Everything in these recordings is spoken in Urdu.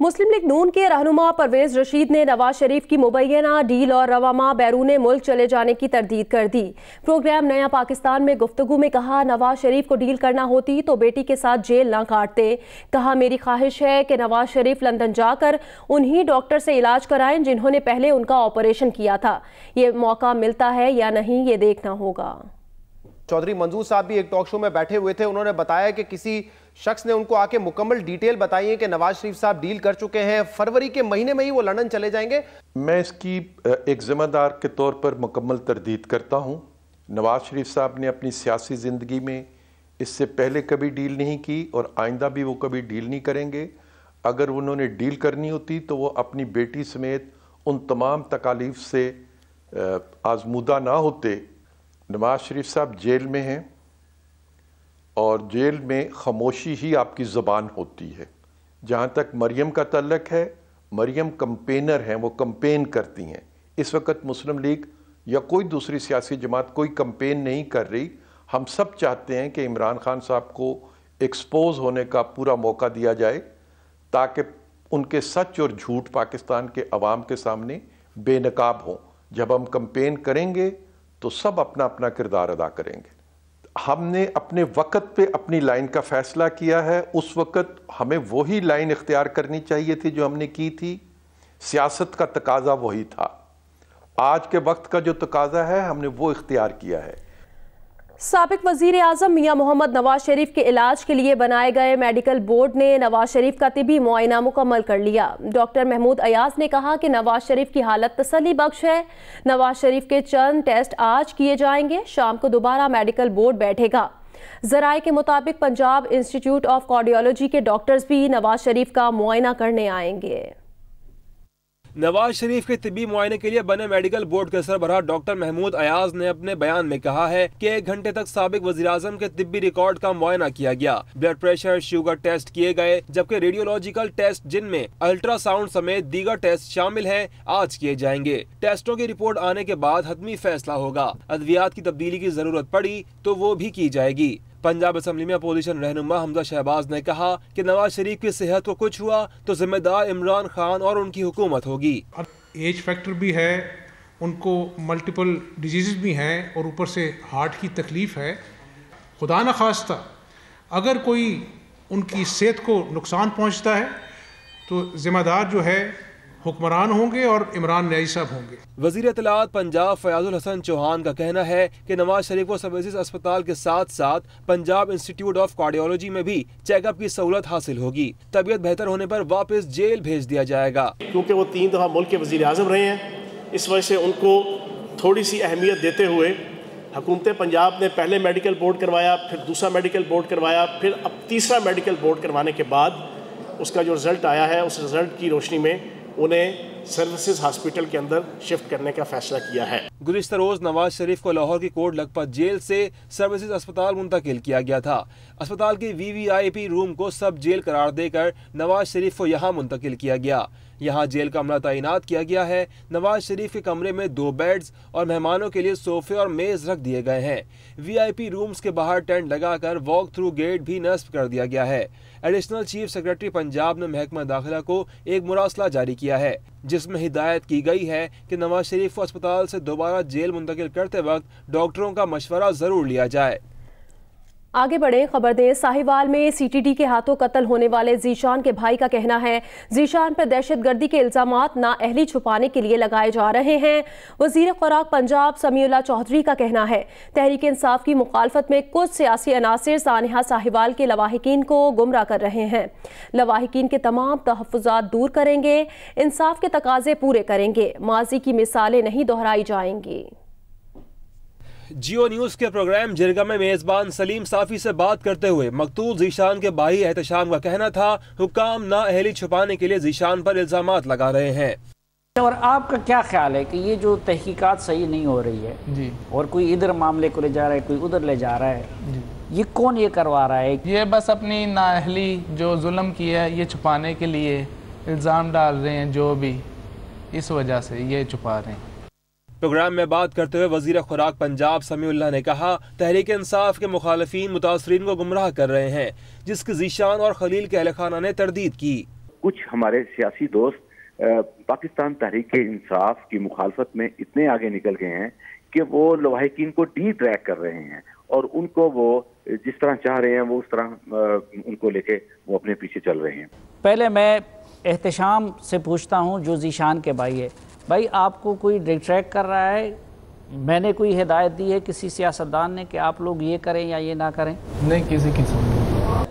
مسلم لیگ نون کے رہنما پرویز رشید نے نواز شریف کی مبینہ ڈیل اور رواں بیرون ملک چلے جانے کی تردید کر دی۔ پروگرام نیا پاکستان میں گفتگو میں کہا نواز شریف کو ڈیل کرنا ہوتی تو بیٹی کے ساتھ جیل نہ کاٹتے۔ کہا میری خواہش ہے کہ نواز شریف لندن جا کر انہی ڈاکٹر سے علاج کرائیں جنہوں نے پہلے ان کا آپریشن کیا تھا۔ یہ موقع ملتا ہے یا نہیں یہ دیکھنا ہوگا۔ چودھری منظور صاحب بھی ایک ٹاک شو میں بیٹھے ہوئے تھے، انہوں نے بتایا کہ کسی شخص نے ان کو آ کے مکمل ڈیٹیل بتائی ہے کہ نواز شریف صاحب ڈیل کر چکے ہیں، فروری کے مہینے میں ہی وہ لندن چلے جائیں گے۔ میں اس کی ایک ذمہ دار کے طور پر مکمل تردید کرتا ہوں۔ نواز شریف صاحب نے اپنی سیاسی زندگی میں اس سے پہلے کبھی ڈیل نہیں کی اور آئندہ بھی وہ کبھی ڈیل نہیں کریں گے۔ اگر انہوں نے ڈیل کرنی ہوتی تو وہ اپنی بیٹی سمیت ان تمام تکالیف سے آزمودہ نہ ہوتے۔ نواز شریف صاحب جیل میں ہیں اور جیل میں خاموشی ہی آپ کی زبان ہوتی ہے۔ جہاں تک مریم کا تعلق ہے، مریم کمپینر ہیں، وہ کمپین کرتی ہیں۔ اس وقت مسلم لیگ یا کوئی دوسری سیاسی جماعت کوئی کمپین نہیں کر رہی۔ ہم سب چاہتے ہیں کہ عمران خان صاحب کو ایکسپوز ہونے کا پورا موقع دیا جائے تاکہ ان کے سچ اور جھوٹ پاکستان کے عوام کے سامنے بے نقاب ہوں۔ جب ہم کمپین کریں گے تو سب اپنا اپنا کردار ادا کریں گے۔ ہم نے اپنے وقت پہ اپنی لائن کا فیصلہ کیا ہے، اس وقت ہمیں وہی لائن اختیار کرنی چاہیے تھی جو ہم نے کی تھی۔ سیاست کا تقاضا وہی تھا۔ آج کے وقت کا جو تقاضا ہے ہم نے وہ اختیار کیا ہے۔ سابق وزیر اعظم میاں محمد نواز شریف کے علاج کے لیے بنائے گئے میڈیکل بورڈ نے نواز شریف کا طبی معائنہ مکمل کر لیا۔ ڈاکٹر محمود ایاز نے کہا کہ نواز شریف کی حالت تسلی بخش ہے۔ نواز شریف کے چند ٹیسٹ آج کیے جائیں گے، شام کو دوبارہ میڈیکل بورڈ بیٹھے گا۔ ذرائع کے مطابق پنجاب انسٹیٹیوٹ آف کارڈیولوجی کے ڈاکٹرز بھی نواز شریف کا معائنہ کرنے آئیں گے۔ نواز شریف کے طبی معائنے کے لیے بنے میڈیکل بورڈ کے سربراہ ڈاکٹر محمود ایاز نے اپنے بیان میں کہا ہے کہ 1 گھنٹے تک سابق وزیراعظم کے طبی ریکارڈ کا معائنہ کیا گیا۔ بلڈ پریشر، شوگر ٹیسٹ کیے گئے، جبکہ ریڈیولوجیکل ٹیسٹ جن میں الٹرا ساؤنڈ سمیت دیگر ٹیسٹ شامل ہیں آج کیے جائیں گے۔ ٹیسٹوں کی رپورٹ آنے کے بعد حتمی فیصلہ ہوگا۔ ادویات کی تبدیلی کی ضرورت پڑی تو وہ بھی کی جائے گی۔ پنجاب اسمبلی میں اپوزیشن رہنما حمزہ شہباز نے کہا کہ نواز شریف کی صحت کو کچھ ہوا تو ذمہ دار عمران خان اور ان کی حکومت ہوگی۔ ایج فیکٹر بھی ہے، ان کو ملٹیپل ڈیزیزز بھی ہیں اور اوپر سے ہارٹ کی تکلیف ہے۔ خدا نخواستہ اگر کوئی ان کی صحت کو نقصان پہنچتا ہے تو ذمہ دار جو ہے حکمران ہوں گے اور عمران نیازی صاحب ہوں گے۔ وزیر اطلاعات پنجاب فیاض الحسن چوہان کا کہنا ہے کہ نواز شریف کو سروسز اسپتال کے ساتھ ساتھ پنجاب انسٹیٹیوٹ آف کارڈیولوجی میں بھی چیک اپ کی سہولت حاصل ہوگی۔ طبیعت بہتر ہونے پر واپس جیل بھیج دیا جائے گا۔ کیونکہ وہ 3 دفعہ ملک کے وزیر اعظم رہے ہیں، اس وجہ سے ان کو تھوڑی سی اہمیت دیتے ہوئے حکومت پنجاب نے پہلے میڈیکل بورڈ کروایا، پھر دوسرا میڈیکل بورڈ کروایا، پھر اب تیسرا میڈیکل بورڈ کروانے کے بعد اس کا جو رزلٹ آیا ہے اس رزلٹ کی روشنی میں انہیں سروسز ہاسپٹل کے اندر شفٹ کرنے کا فیصلہ کیا ہے۔ گزشتہ روز نواز شریف کو لاہور کی کوٹ لکھپت جیل سے سروسز اسپتال منتقل کیا گیا تھا۔ اسپتال کے VVIP روم کو سب جیل قرار دے کر نواز شریف کو یہاں منتقل کیا گیا۔ یہاں جیل کا عملہ تعینات کیا گیا ہے۔ نواز شریف کے کمرے میں 2 بیڈز اور مہمانوں کے لیے صوفے اور میز رکھ دیے گئے ہیں۔ VIP رومز کے باہر ٹینٹ لگا کر واک تھرو گیٹ بھی نصب کر دیا گیا ہے۔ ایڈیشنل چیف سیکرٹری پنجاب نے محکمہ داخلہ کو ایک مراسلہ جاری کیا ہے جس میں ہدایت کی گئی ہے کہ نواز شریف کو اسپتال سے دوبارہ جیل منتقل کرتے وقت ڈاکٹروں کا مشورہ ضرور لیا جائے۔ آگے بڑھیں، خبر دیں ساہیوال میں CTD کے ہاتھوں قتل ہونے والے ذیشان کے بھائی کا کہنا ہے ذیشان پر دہشت گردی کے الزامات نااہلی چھپانے کے لیے لگائے جا رہے ہیں۔ وزیر خوراک پنجاب سمیع اللہ چودھری کا کہنا ہے تحریک انصاف کی مخالفت میں کچھ سیاسی عناصر سانحہ ساہیوال کے لواحقین کو گمراہ کر رہے ہیں۔ لواحقین کے تمام تحفظات دور کریں گے، انصاف کے تقاضے پورے کریں گے، ماضی کی مثالیں نہیں دہرائی جائیں گی۔ جیو نیوز کے پروگرام جرگہ میں میزبان سلیم صافی سے بات کرتے ہوئے مقتول ذیشان کے بھائی احتشام کا کہنا تھا حکام نااہلی چھپانے کے لیے ذیشان پر الزامات لگا رہے ہیں۔ اور آپ کا کیا خیال ہے کہ یہ جو تحقیقات صحیح نہیں ہو رہی ہے جی اور کوئی ادھر معاملے کو لے جا رہا ہے کوئی ادھر لے جا رہا ہے جی یہ کون یہ کروا رہا ہے؟ یہ بس اپنی نااہلی جو ظلم کیا ہے یہ چھپانے کے لیے الزام ڈال رہے ہیں، جو بھی اس وجہ سے یہ چھپا رہے ہیں۔ پروگرام میں بات کرتے ہوئے وزیر خوراک پنجاب سمیع اللہ نے کہا تحریک انصاف کے مخالفین متاثرین کو گمراہ کر رہے ہیں جس کی ذیشان اور خلیل کے اہل خانہ نے تردید کی۔ کچھ ہمارے سیاسی دوست پاکستان تحریک انصاف کی مخالفت میں اتنے آگے نکل گئے ہیں کہ وہ لواحقین کو ڈی ٹریک کر رہے ہیں اور ان کو وہ جس طرح چاہ رہے ہیں وہ اس طرح ان کو لے کے وہ اپنے پیچھے چل رہے ہیں. پہلے میں احتشام سے پوچھتا ہوں جو ذیشان کے بھائی ہے. بھائی آپ کو کوئی ڈی ٹریک کر رہا ہے؟ میں نے کوئی ہدایت دی ہے کسی سیاستدان نے کہ آپ لوگ یہ کریں یا یہ نہ کریں؟ نہیں کسی قسم.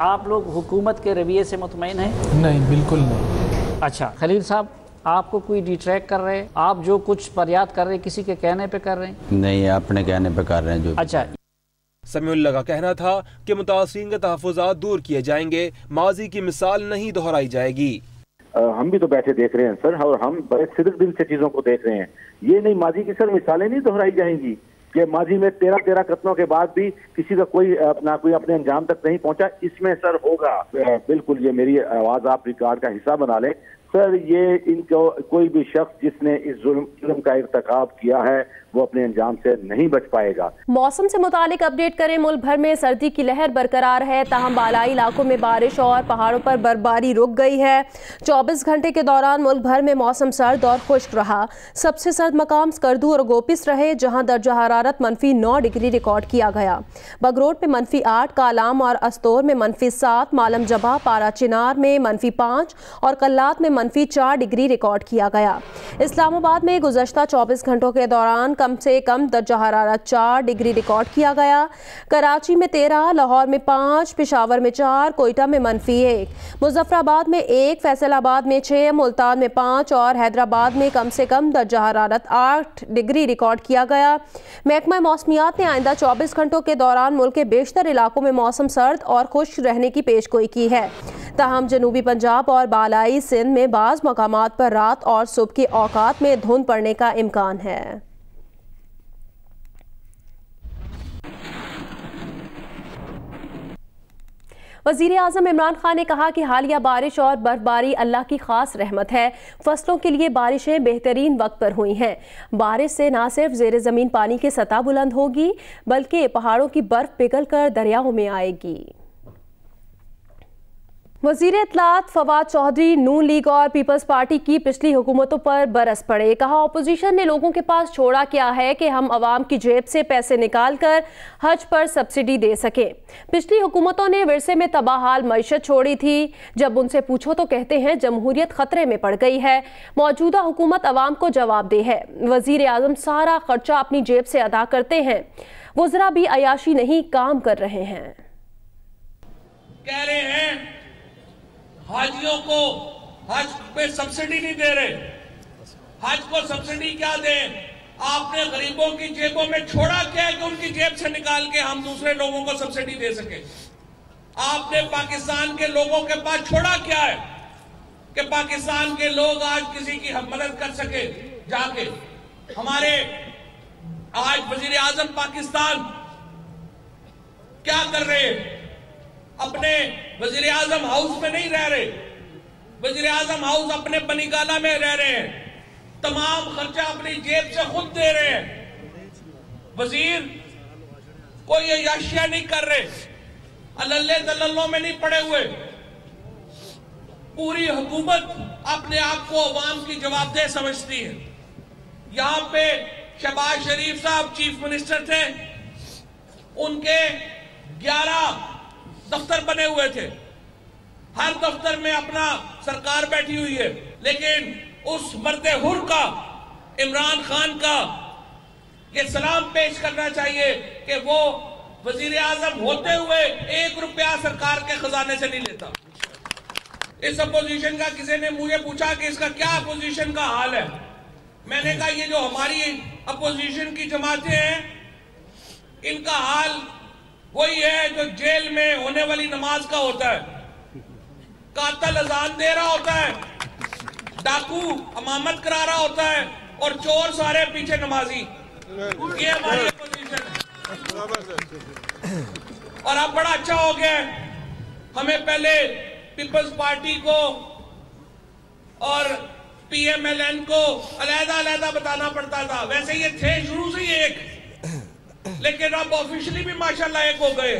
آپ لوگ حکومت کے رویے سے مطمئن ہیں؟ نہیں بالکل نہیں. اچھا خلیل صاحب آپ کو کوئی ڈی ٹریک کر رہے ہیں؟ آپ جو کچھ فریاد کر رہے ہیں کسی کے کہنے پہ کر رہے ہیں؟ نہیں اپنے کہنے پہ کر رہے ہیں. جو اچھا سمیع اللہ کا کہنا تھا کہ متاثرین کے تحفظات دور کیے جائیں گے، ماضی کی مثال نہیں دہرائی جائے گی. ہم بھی تو بیٹھے دیکھ رہے ہیں سر اور ہم بڑے صدق دل سے چیزوں کو دیکھ رہے ہیں. یہ نہیں ماضی کی سر مثالیں نہیں دہرائی جائیں گی کہ ماضی میں 13 قتلوں کے بعد بھی کسی کا کوئی اپنے انجام تک نہیں پہنچا. اس میں سر ہوگا بالکل. یہ میری آواز آپ ریکارڈ کا حصہ بنا لیں سر. یہ ان کو کوئی بھی شخص جس نے اس ظلم کا ارتکاب کیا ہے وہ اپنے انجام سے نہیں بچ پائے گا. موسم سے متعلق اپڈیٹ کریں. ملک بھر میں سردی کی لہر برقرار ہے، تاہم بالائی علاقوں میں بارش اور پہاڑوں پر برفباری رک گئی ہے. 24 گھنٹے کے دوران ملک بھر میں موسم سرد اور خشک رہا. سب سے سرد مقام سکردو اور گوپس رہے جہاں درجہ حرارت -9 ڈگری ریکارڈ کیا گیا. بگروٹ میں -8، کالام اور استور میں -7، مالم جبہ، پارا چنار میں -5 اور قلات میں -4 ڈگری ریکارڈ کیا گیا. اسلام آباد میں گزشتہ 24 گھنٹوں کے دوران کم سے کم درجہ حرارت 4 ڈگری ریکارڈ کیا گیا. کراچی میں 13، لاہور میں 5، پشاور میں 4، کوئٹہ میں -1، مظفر آباد میں 1، فیصل آباد میں 6، ملتان میں 5 اور حیدرآباد میں کم سے کم درجہ حرارت 8 ڈگری ریکارڈ کیا گیا. محکمہ موسمیات نے آئندہ 24 گھنٹوں کے دوران ملک کے بیشتر علاقوں میں موسم سرد اور خشک رہنے کی پیش گوئی کی ہے. تاہم جنوبی پنجاب اور بالائی سندھ میں بعض مقامات پر رات اور صبح کے اوقات میں دھند پڑنے کا امکان ہے. وزیر اعظم عمران خان نے کہا کہ حالیہ بارش اور برفباری اللہ کی خاص رحمت ہے. فصلوں کے لیے بارشیں بہترین وقت پر ہوئی ہیں. بارش سے نہ صرف زیر زمین پانی کی سطح بلند ہوگی بلکہ پہاڑوں کی برف پگھل کر دریاؤں میں آئے گی. وزیر اطلاعات فواد چودھری نون لیگ اور پیپلز پارٹی کی پچھلی حکومتوں پر برس پڑے. کہا اپوزیشن نے لوگوں کے پاس چھوڑا کیا ہے کہ ہم عوام کی جیب سے پیسے نکال کر حج پر سبسڈی دے سکیں. پچھلی حکومتوں نے ورثے میں تباہ حال معیشت چھوڑی تھی. جب ان سے پوچھو تو کہتے ہیں جمہوریت خطرے میں پڑ گئی ہے. موجودہ حکومت عوام کو جواب دہ ہے. وزیر اعظم سارا خرچہ اپنی جیب سے ادا کرتے ہیں. وزراء بھی عیاشی نہیں کام کر رہے ہیں. کہہ رہے ہیں حاجیوں کو حج پہ سبسڈی نہیں دے رہے. حج کو سبسڈی کیا دیں؟ آپ نے غریبوں کی جیبوں میں چھوڑا کیا ہے کہ ان کی جیب سے نکال کے ہم دوسرے لوگوں کو سبسڈی دے سکیں؟ آپ نے پاکستان کے لوگوں کے پاس چھوڑا کیا ہے کہ پاکستان کے لوگ آج کسی کی مدد کر سکے جا کے؟ ہمارے آج وزیر اعظم پاکستان کیا کر رہے ہیں؟ اپنے وزیر اعظم ہاؤس میں نہیں رہ رہے. وزیر اعظم ہاؤس اپنے بنی گالہ میں رہ رہے ہیں. تمام خرچہ اپنی جیب سے خود دے رہے ہیں. وزیر کوئی عیاشیاں نہیں کر رہے، اللہ دللوں میں نہیں پڑے ہوئے. پوری حکومت اپنے آپ کو عوام کی جواب دہ سمجھتی ہے. یہاں پہ شہباز شریف صاحب چیف منسٹر تھے، ان کے 11 دفتر بنے ہوئے تھے. ہر دفتر میں اپنا سرکار بیٹھی ہوئی ہے، لیکن اس مرد حر کا، عمران خان کا یہ سلام پیش کرنا چاہیے کہ وہ وزیر اعظم ہوتے ہوئے 1 روپیہ سرکار کے خزانے سے نہیں لیتا. اس اپوزیشن کا کسی نے مجھے پوچھا کہ اس کا کیا اپوزیشن کا حال ہے. میں نے کہا یہ جو ہماری اپوزیشن کی جماعتیں ہیں ان کا حال وہی ہے جو جیل میں ہونے والی نماز کا ہوتا ہے. قاتل اذان دے رہا ہوتا ہے، ڈاکو امامت کرا رہا ہوتا ہے اور چور سارے پیچھے نمازی. یہ ہماری اپوزیشن ہے. اور اب بڑا اچھا ہو گیا ہے. ہمیں پہلے پیپلز پارٹی کو اور پی ایم ایل این کو علیحدہ بتانا پڑتا تھا. ویسے یہ تھے شروع سے ہی ایک، لیکن اب آفیشلی بھی ماشاءاللہ ایک ہو گئے.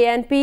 ANP